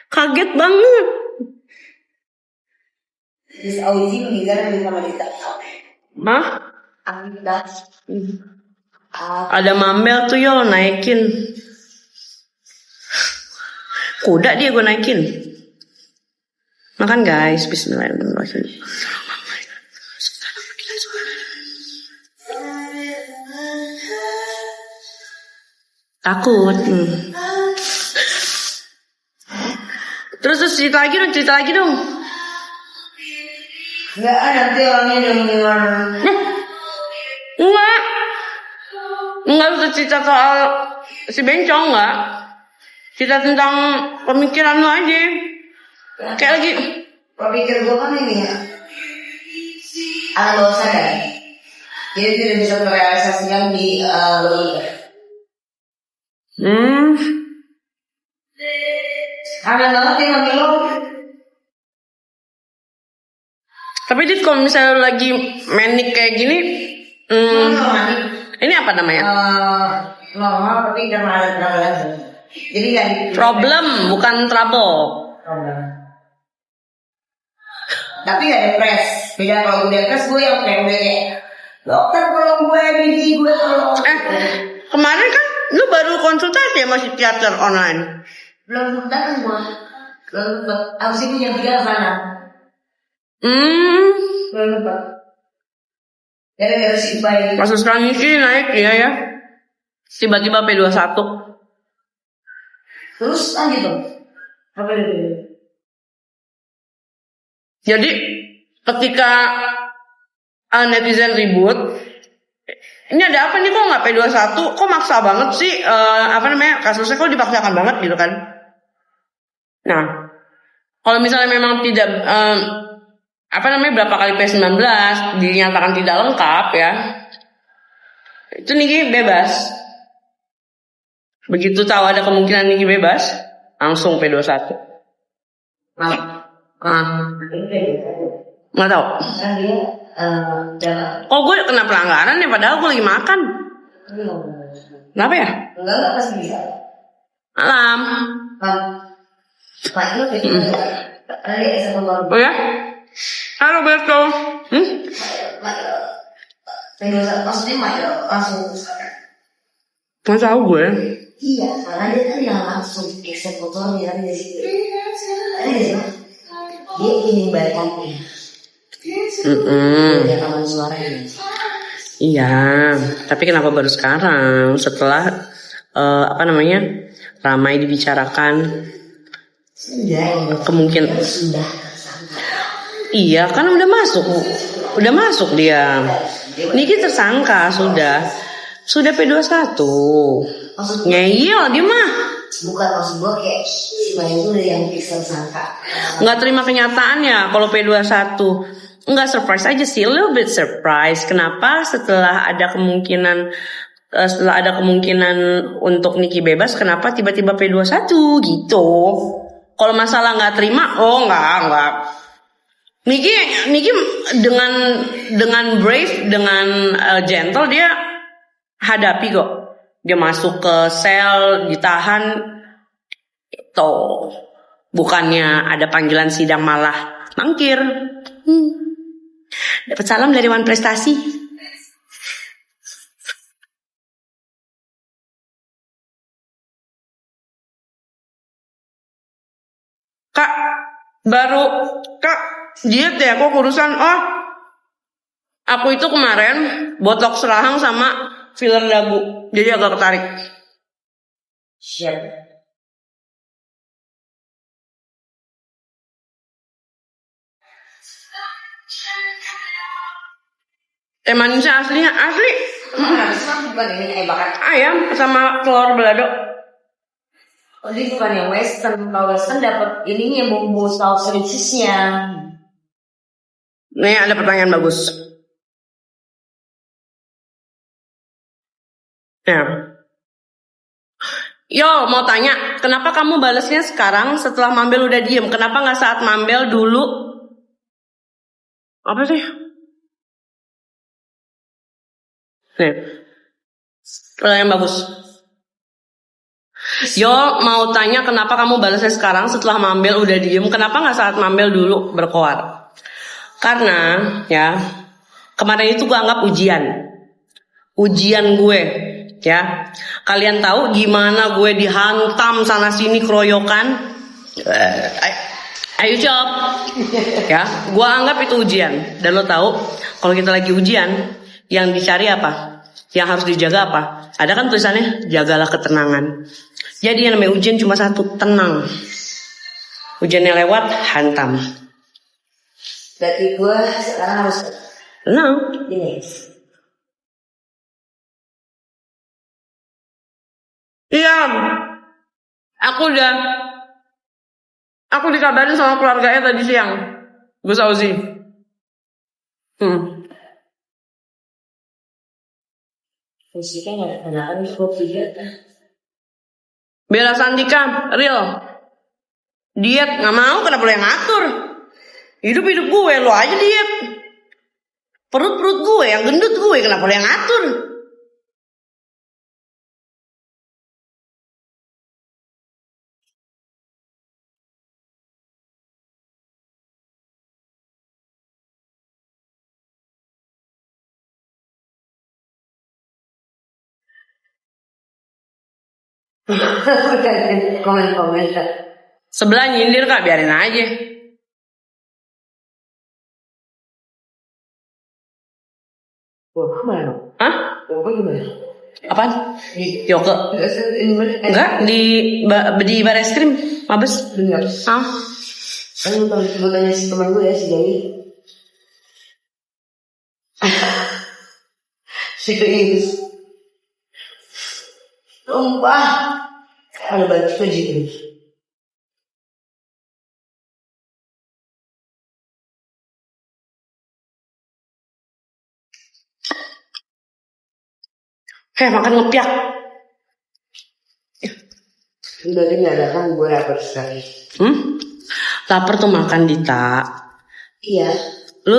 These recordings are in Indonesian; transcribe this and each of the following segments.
Kaget banget. Terus Auzi meninggal sama Dita. Mah? Anita. Ada Mambel tuh yo naikin. Kuda dia gue naikin. Makan guys, bismillahirrahmanirrahim. Takut. Terus cerita lagi dong. Enggak, nanti orangnya udah gimana? Enggak usah cerita soal si bencong, enggak. Cerita tentang pemikiran lo aja. Kayak lagi Pemikir gue kan ini ya, alam bawah sadar. Jadi tidak bisa terrealisasikan di logika. Aneh banget ya mami lo. Tapi Dit, kalau misalnya lagi manic kayak gini, ini apa namanya? Normal tapi udah ada problem. Jadi kan Problem, bukan trouble. problem. Tapi gak depres. Beda kalau gue depres, gue yang kayak dokter tolong gue, biji gue tolong. Kemarin kan lu baru konsultasi sama psikiater online. Belum datang gue. Abis itu jam 3 sana. Belum lupa. Jadi harus ibadah. Kasus Niki naik ya. Tiba-tiba P21. Terus lanjut dong. Apa itu? Jadi ketika netizen ribut, ini ada apa nih, kok nggak P21, kok maksa banget sih, kasusnya kok dipaksakan banget gitu kan. Nah, kalau misalnya memang tidak berapa kali P19 dinyatakan tidak lengkap ya, itu Niki bebas. Begitu tahu ada kemungkinan Niki bebas, langsung P21. Nggak tahu. Kok gue kena pelanggaran ya, padahal gue lagi makan. Kenapa ya? Enggak pasti bisa. Alam. Pak itu Oh ya? Halo Beto. Maksudnya langsung. Nggak tahu gue. Iya, karena dia kan yang langsung eksekutornya dari situ. Dia ingin balik kampung. Dia rekaman suaranya. Iya, tapi kenapa baru sekarang? Setelah ramai dibicarakan. Kemungkinan. Sudah. Iya, kan udah masuk dia. Niki tersangka sudah P21. Ngeyel dia mah. Bukan, maksud gue kayak si Maya itu udah yang tersangka. Nggak terima kenyataannya kalau P21. Nggak surprise aja sih, a little bit surprise. Kenapa setelah ada kemungkinan untuk Niki bebas, kenapa tiba-tiba P21 gitu? Kalau masalah nggak terima, nggak. Niki dengan brave, dengan gentle dia hadapi kok. Dia masuk ke sel, ditahan, itu bukannya ada panggilan sidang malah mangkir. Dapat salam dari Wan Prestasi. Kak, diet ya, kok urusan. Aku itu kemarin botox rahang sama filler dagu, jadi agak ketarik. Siap. Teh manisnya asli. Bukan ini bakar ayam sama telur balado. Oh, ini bukan yang western. Kalau western dapat ininya bumbu saus ricisnya. Nih ada pertanyaan bagus. Ya. Yo, mau tanya, kenapa kamu balasnya sekarang setelah Mambel udah diem? Kenapa nggak saat Mambel dulu? Apa sih? Nih, pertanyaan bagus. Yo mau tanya kenapa kamu balasnya sekarang setelah Mambel udah diem. Kenapa nggak saat Mambel dulu berkoar? Karena ya kemarin itu gue anggap ujian gue ya. Kalian tahu gimana gue dihantam sana sini keroyokan. Ayo jawab ya. Gue anggap itu ujian. Dan lo tahu kalau kita lagi ujian yang dicari apa? Yang harus dijaga apa? Ada kan tulisannya jagalah ketenangan. Jadi yang namanya ujian cuma satu, tenang. Ujiannya lewat, hantam. Berarti gue sekarang harus Tenang. ini. Iya. Aku dikabarin sama keluarganya tadi siang. Gus Auzi. Fisiknya nggak enakan kopi juga. Bella Sandika, real. Diet nggak mau, kenapa lo yang ngatur? Hidup gue, lo aja diet. Perut gue, yang gendut gue, kenapa lo yang ngatur? Komen. Sebelah nyindir kak, biarin aja. Mana? Hah? Gimana? Apaan? Yoke? Enggak, di baris krim, mabes. Benar. Ah. Kan gue tanya si teman gue ya, si Dewi. Serius. Sumpah. Ada banyak puji. Makan ngepiak. Udah dinyatakan gue lapar sekali. Lapar tuh makan Dita. Iya. Lu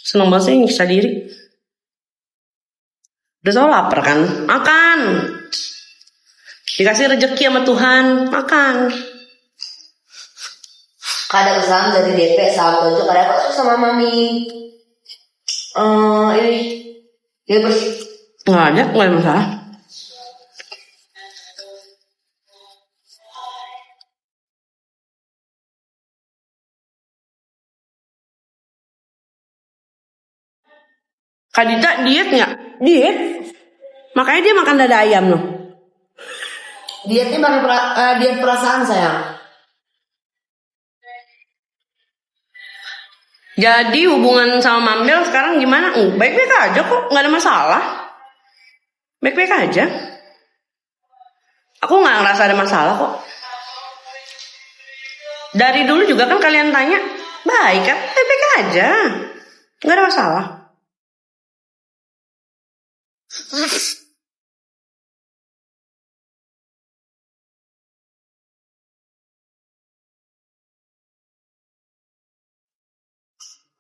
seneng banget sih nyiksa diri. Udah tau lapar kan? Makan. Dikasih rezeki sama Tuhan, makan. Kadang pesan dari DP sama Tonjok, kadang apa sama Mami. Ini dia bersih. Nggak ada masalah. Kak Dita diet nggak? Diet. Makanya dia makan dada ayam loh. Dietnya makan diet perasaan sayang. Jadi hubungan sama Mambel sekarang gimana? Baik-baik aja kok, nggak ada masalah. Baik-baik aja. Aku nggak ngerasa ada masalah kok. Dari dulu juga kan kalian tanya, baik kan? Baik-baik aja, nggak ada masalah.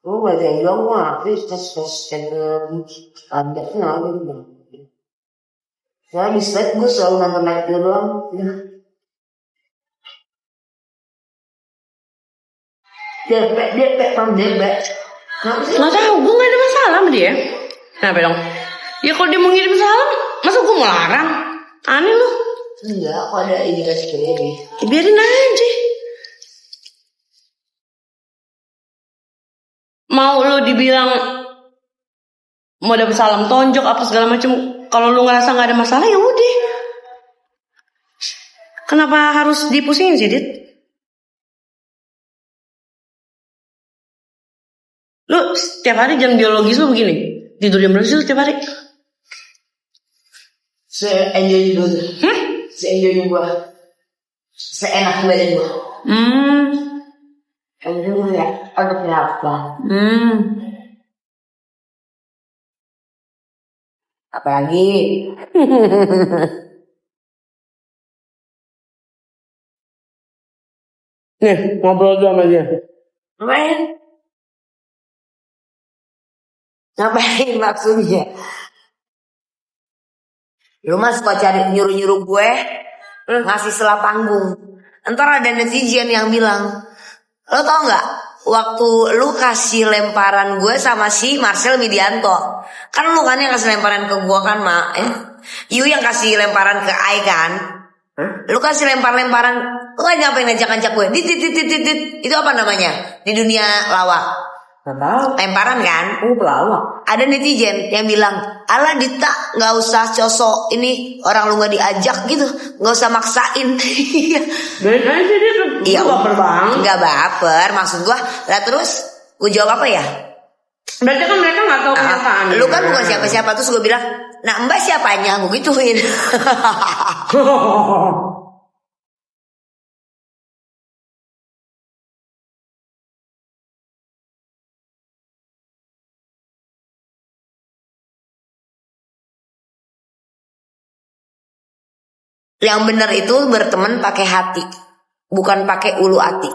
Gue gak ada yang bilang, wah, tes channel ada kenal. Ya di slide gue selalu nonton naik dia doang. DP Nggak tahu, gue gak ada masalah sama dia. Kenapa dong? Ya kalau dia mau ngirim salam, masa gue mau larang? Aneh lu. Enggak, aku ada indikasi ini. Biarin aja. Mau lu dibilang mau dapet salam tonjok apa segala macam, kalau lu ngerasa nggak ada masalah ya udah. Kenapa harus dipusingin sih, Dit? Lu setiap hari jam biologis lu begini, tidur jam berapa sih lu setiap hari? Se-enjoy dulu. Se-enjoy gue. Seenak badan gue. Enjoy ya, ada berapa? Apalagi? Nih, ngobrol dulu sama dia. Ngapain maksudnya? Lu mah suka cari nyuruh-nyuruh gue ngasih selah panggung. Entar ada netizen yang bilang, lo tau nggak? Waktu lu kasih lemparan gue sama si Marcel Widianto, kan lu kan yang kasih lemparan ke gue kan, Mak? You yang kasih lemparan ke Ai kan? Lu kasih lemparan, lu kan ngapain ngajak-ngajak gue? Dit. Itu apa namanya di dunia lawak? Gak tahu. Lemparan kan? Pelawak. Ada netizen yang bilang, ala Dita nggak usah cosok ini orang lu nggak diajak gitu, nggak usah maksain. Dan aja dia tuh Iya, baper banget. nggak baper maksud gua. Lah terus gua jawab apa ya? Berarti kan mereka nggak tahu kenyataan. Lu kan bukan siapa-siapa. Terus gua bilang, nah Mbak siapanya? Gua gituin. Yang benar itu berteman pakai hati, bukan pakai ulu hati.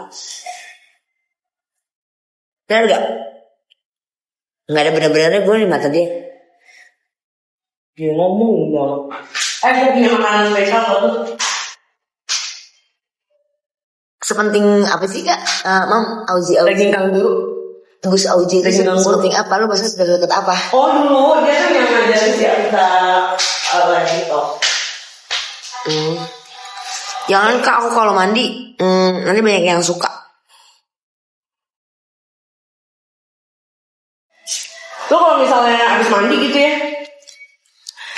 Benar gak? Nggak ada benar-benarnya gue di mata dia. Dia ngomong dong. Gue punya makanan spesial tuh. Sepenting apa sih kak? Mam, Auzi. Daging kanguru. Gus Auzi itu sepenting apa? Lu maksudnya sudah deket apa? Oh dulu dia kan yang ngajarin si Anita lagi toh. Jangan kak, aku kalau mandi nanti banyak yang suka. Lo kalau misalnya habis mandi gitu ya,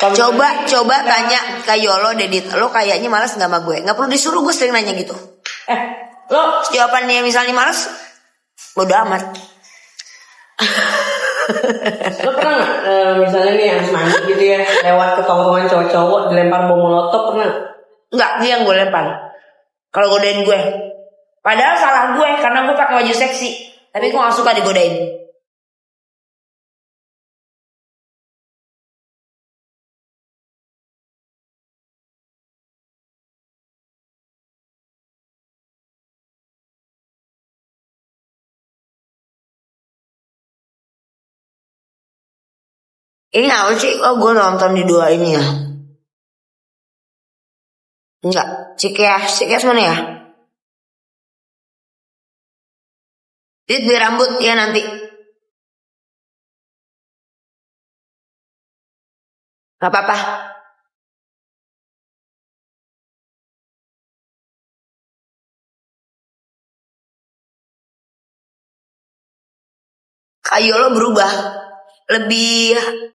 Coba tanya ke Yolo Dedit, lo kayaknya malas nggak sama gue? Nggak perlu disuruh, gue sering nanya gitu. lo Jawabannya misalnya malas, bodo amat. lo pernah nggak misalnya nih habis mandi gitu ya, lewat ke tongkrongan cowok-cowok dilempar bom molotov, pernah? Nggak, dia yang gue lempar. Kalau godain gue, padahal salah gue karena gue pakai baju seksi, tapi gue nggak suka digodain. Ini apa sih? Oh, gue nonton di dua ini ya. Enggak, Cikeas mana ya? Dit beli rambut ya nanti. Gak apa-apa. Kayo lo berubah. Lebih